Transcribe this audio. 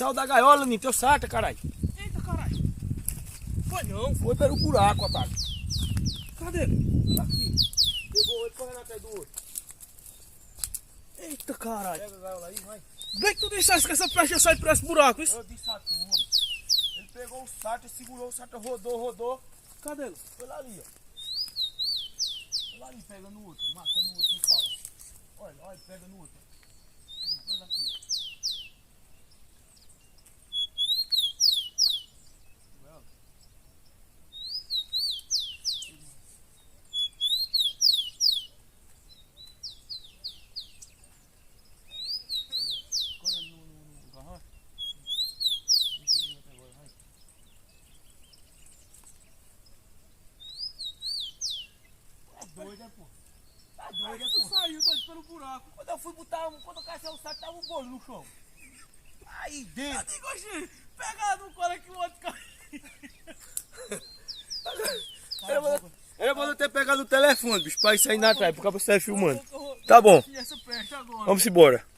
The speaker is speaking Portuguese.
saiu da gaiola, Nito. Eu sarta, caralho. Eita, caralho. Foi não. Foi pelo buraco, Otávio. Cadê ele? Tá aqui. Pegou ele correndo atrás do outro. Eita, caralho. Pega a gaiola aí, vai. Bem que tu disseste que essa peste ia sair por esse buraco, isso? Eu disse a tu, homem. Ele pegou o sarta, segurou o sarta, rodou. Cadê ele? Foi lá ali, ó. Foi lá ali, pega no outro, matando o outro no pau. Olha, pega no outro. Olha aqui, ó. Doido, pô. Tá doido, Tu pô. saiu, tá pelo buraco. Quando eu fui botar, quando eu cacei o saco, tava um bolo no chão. Aí dentro. Eu digo, oxi, pegado no colo que o outro caiu. Era bom eu ter pegado o telefone, bicho, pra ir saindo atrás, porque você filmando. Tá bom, Essa peste agora. vamos embora.